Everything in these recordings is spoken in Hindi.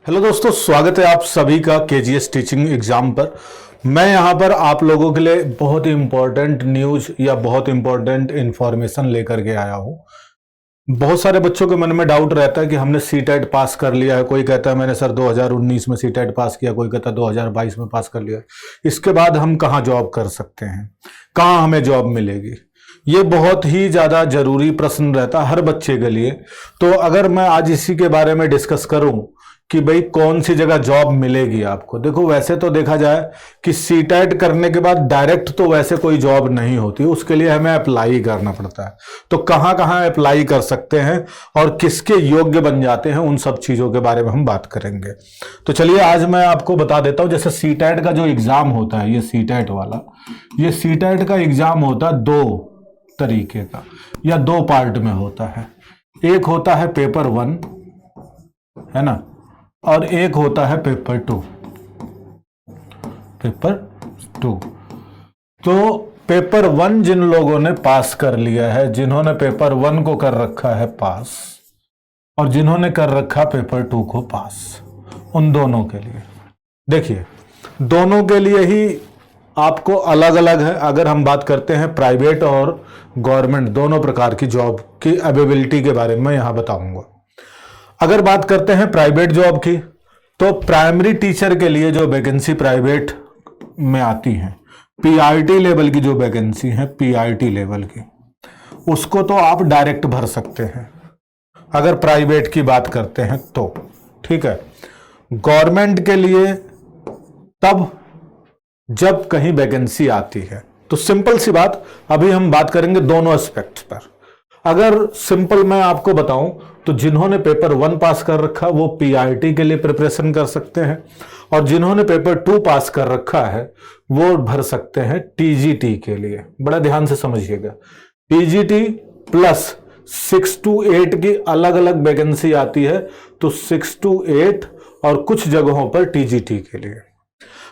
हेलो दोस्तों, स्वागत है आप सभी का केजीएस टीचिंग एग्जाम पर। मैं यहाँ पर आप लोगों के लिए बहुत ही इम्पोर्टेंट न्यूज़ या बहुत इम्पोर्टेंट इन्फॉर्मेशन लेकर के आया हूँ। बहुत सारे बच्चों के मन में डाउट रहता है कि हमने सीटेट पास कर लिया है। कोई कहता है मैंने सर 2019 में सीटेट पास किया, कोई कहता है 2022 में पास कर लिया। इसके बाद हम कहाँ जॉब कर सकते हैं, कहाँ हमें जॉब मिलेगी? ये बहुत ही ज़्यादा जरूरी प्रश्न रहता है हर बच्चे के लिए। तो अगर मैं आज इसी के बारे में डिस्कस करूं कि भाई कौन सी जगह जॉब मिलेगी आपको। देखो, वैसे तो देखा जाए कि सीटेट करने के बाद डायरेक्ट तो वैसे कोई जॉब नहीं होती, उसके लिए हमें अप्लाई करना पड़ता है। तो कहाँ कहाँ अप्लाई कर सकते हैं और किसके योग्य बन जाते हैं, उन सब चीज़ों के बारे में हम बात करेंगे। तो चलिए आज मैं आपको बता देता हूँ। जैसे सीटेट का जो एग्ज़ाम होता है, ये सीटेट वाला, ये सीटेट का एग्ज़ाम होता है दो तरीके का या दो पार्ट में होता है। एक होता है पेपर 1, है ना, और एक होता है पेपर 2। पेपर 2 तो पेपर 1 जिन लोगों ने पास कर लिया है, जिन्होंने पेपर 1 को कर रखा है पास और जिन्होंने कर रखा पेपर 2 को पास, उन दोनों के लिए देखिए, दोनों के लिए ही आपको अलग अलग है। अगर हम बात करते हैं प्राइवेट और गवर्नमेंट दोनों प्रकार की जॉब की अवेलेबिलिटी के बारे में यहां बताऊंगा। अगर बात करते हैं प्राइवेट जॉब की, तो प्राइमरी टीचर के लिए जो वैकेंसी प्राइवेट में आती है, पीआरटी लेवल की जो वैकेंसी है, पीआरटी लेवल की, उसको तो आप डायरेक्ट भर सकते हैं अगर प्राइवेट की बात करते हैं तो, ठीक है। गवर्नमेंट के लिए तब जब कहीं वैकेंसी आती है। तो सिंपल सी बात, अभी हम बात करेंगे दोनों एस्पेक्ट पर। अगर सिंपल मैं आपको बताऊं तो जिन्होंने पेपर 1 पास कर रखा वो पीआरटी के लिए प्रिपरेशन कर सकते हैं, और जिन्होंने पेपर 2 पास कर रखा है वो भर सकते हैं टीजीटी के लिए। बड़ा ध्यान से समझिएगा, टीजीटी प्लस 6 to 8 की अलग अलग वैकेंसी आती है, तो 6 to 8 और कुछ जगहों पर टीजीटी के लिए।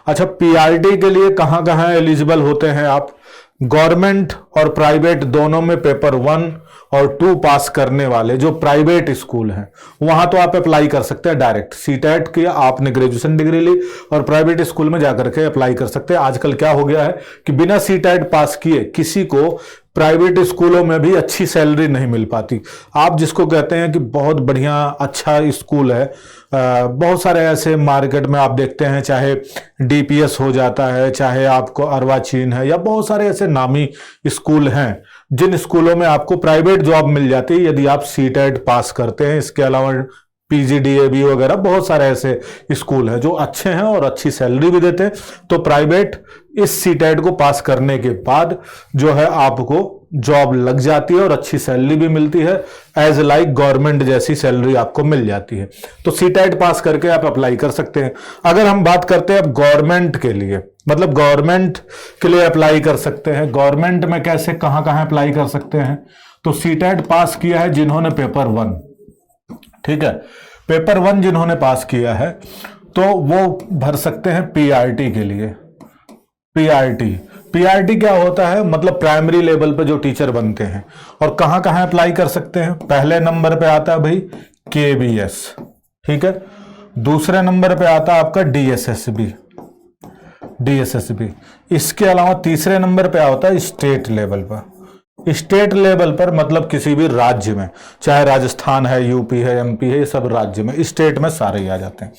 अच्छा, पीआरटी के लिए कहां कहां एलिजिबल होते हैं आप? गवर्नमेंट और प्राइवेट दोनों में पेपर 1 और 2 पास करने वाले जो प्राइवेट स्कूल हैं, वहां तो आप अप्लाई कर सकते हैं डायरेक्ट। सीटेट की आपने ग्रेजुएशन डिग्री ली और प्राइवेट स्कूल में जाकर के अप्लाई कर सकते हैं। आजकल क्या हो गया है कि बिना सीटेट पास किए किसी को प्राइवेट स्कूलों में भी अच्छी सैलरी नहीं मिल पाती। आप जिसको कहते हैं कि बहुत बढ़िया अच्छा स्कूल है, बहुत सारे ऐसे मार्केट में आप देखते हैं, चाहे डीपीएस हो जाता है, चाहे आपको अर्वाचीन है, या बहुत सारे ऐसे नामी स्कूल हैं जिन स्कूलों में आपको प्राइवेट जॉब मिल जाती है यदि आप सीटेट पास करते हैं। इसके अलावा पीजीडीएबी वगैरह बहुत सारे ऐसे स्कूल हैं जो अच्छे हैं और अच्छी सैलरी भी देते हैं। तो प्राइवेट इस सीटेट को पास करने के बाद जो है आपको जॉब लग जाती है और अच्छी सैलरी भी मिलती है, एज लाइक गवर्नमेंट जैसी सैलरी आपको मिल जाती है। तो सीटेट पास करके आप अप्लाई कर सकते हैं। अगर हम बात करते हैं अब गवर्नमेंट के लिए, मतलब गवर्नमेंट के लिए अप्लाई कर सकते हैं, गवर्नमेंट में कैसे कहां कहां अप्लाई कर सकते हैं? तो सीटेट पास किया है जिन्होंने पेपर 1, ठीक है, पेपर 1 जिन्होंने पास किया है तो वो भर सकते हैं पीआरटी के लिए। पीआरटी क्या होता है? मतलब प्राइमरी लेवल पे जो टीचर बनते हैं। और कहां कहां अप्लाई कर सकते हैं? पहले नंबर पे आता है भाई केबीएस, ठीक है। दूसरे नंबर पे आता है आपका डीएसएसबी। इसके अलावा तीसरे नंबर पे आता है स्टेट लेवल पर। स्टेट लेवल पर मतलब किसी भी राज्य में, चाहे राजस्थान है, यूपी है, एमपी है, ये सब राज्य में, स्टेट में सारे ही आ जाते हैं।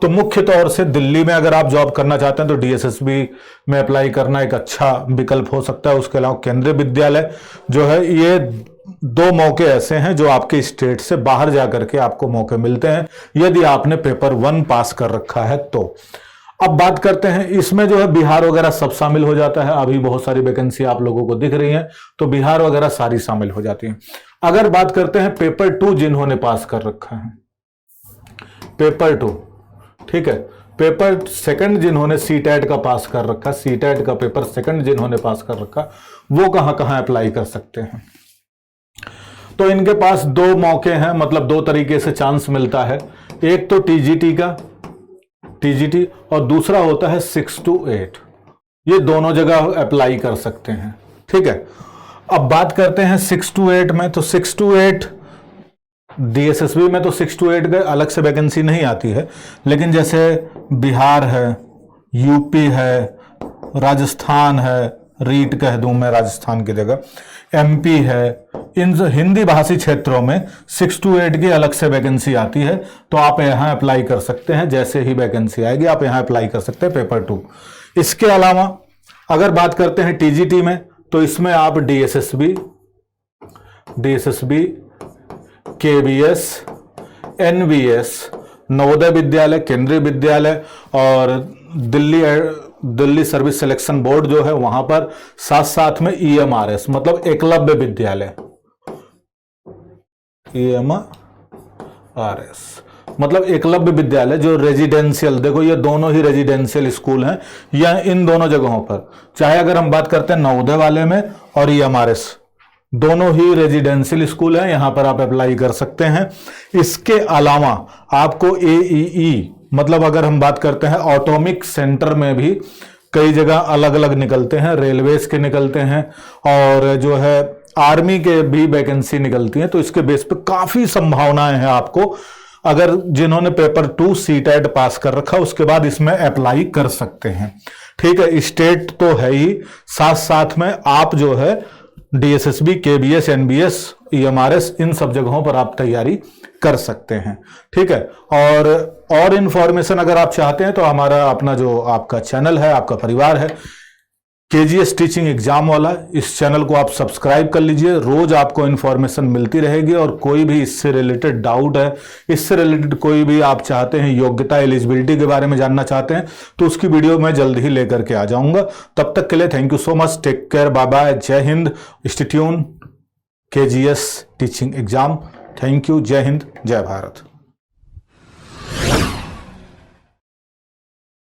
तो मुख्य तौर से दिल्ली में अगर आप जॉब करना चाहते हैं तो डीएसएसबी में अप्लाई करना एक अच्छा विकल्प हो सकता है। उसके अलावा केंद्रीय विद्यालय जो है, ये दो मौके ऐसे हैं जो आपके स्टेट से बाहर जाकर के आपको मौके मिलते हैं यदि आपने पेपर 1 पास कर रखा है तो। अब बात करते हैं, इसमें जो है बिहार वगैरह सब शामिल हो जाता है। अभी बहुत सारी वैकेंसी आप लोगों को दिख रही हैं तो बिहार वगैरह सारी शामिल हो जाती हैं। अगर बात करते हैं पेपर 2 जिन्होंने पास कर रखा है, पेपर 2, ठीक है, पेपर 2 जिन्होंने सीटेट का पास कर रखा, सीटेट का पेपर 2 जिन्होंने पास कर रखा, वो कहां कहां अप्लाई कर सकते हैं? तो इनके पास दो मौके हैं, मतलब दो तरीके से चांस मिलता है। एक तो टीजीटी और दूसरा होता है 6 to 8। ये दोनों जगह अप्लाई कर सकते हैं, ठीक है। अब बात करते हैं 6 to 8 में। तो 6 to 8 DSSB में तो 6 to 8 के अलग से वैकेंसी नहीं आती है, लेकिन जैसे बिहार है, यूपी है, राजस्थान है, रीट कह दूं मैं राजस्थान की जगह, MP है, इन हिंदी भाषी क्षेत्रों में 6 to 8 की अलग से वैकेंसी आती है। तो आप यहाँ अप्लाई कर सकते हैं, जैसे ही वैकेंसी आएगी आप यहाँ अप्लाई कर सकते हैं पेपर 2। इसके अलावा अगर बात करते हैं TGT में, तो इसमें आप DSSB, KBS, NVS, Navodaya Vidyalaya, केंद्रीय विद्यालय और दिल्ली सर्विस सिलेक्शन बोर्ड जो है वहां पर, साथ साथ में EMRS मतलब एकलव्य विद्यालय, EMRS मतलब एकलव्य विद्यालय जो रेजिडेंशियल, देखो ये दोनों ही रेजिडेंशियल स्कूल हैं, या इन दोनों जगहों पर, चाहे अगर हम बात करते हैं नवोदय वाले में और EMRS, दोनों ही रेजिडेंशियल स्कूल हैं, यहां पर आप अप्लाई कर सकते हैं। इसके अलावा आपको AEE मतलब अगर हम बात करते हैं ऑटोमिक सेंटर में भी कई जगह अलग अलग निकलते हैं, रेलवेज के निकलते हैं और जो है आर्मी के भी वैकेंसी निकलती है। तो इसके बेस पे काफी संभावनाएं हैं आपको, अगर जिन्होंने पेपर 2 CTET पास कर रखा उसके बाद इसमें अप्लाई कर सकते हैं। ठीक है, स्टेट तो है ही, साथ साथ में आप जो है DSSB, KBS, NBS, EMRS इन सब जगहों पर आप तैयारी कर सकते हैं। ठीक है, और इंफॉर्मेशन अगर आप चाहते हैं तो हमारा अपना जो आपका चैनल है, आपका परिवार है KGS टीचिंग एग्जाम वाला, इस चैनल को आप सब्सक्राइब कर लीजिए, रोज आपको इन्फॉर्मेशन मिलती रहेगी। और कोई भी इससे रिलेटेड डाउट है, इससे रिलेटेड कोई भी आप चाहते हैं योग्यता, एलिजिबिलिटी के बारे में जानना चाहते हैं, तो उसकी वीडियो मैं जल्द ही लेकर के आ जाऊंगा। तब तक के लिए thank you so much, take care, bye bye, जय हिंद, stay tune, KGS teaching exam. Thank you, जय हिंद, जय भारत।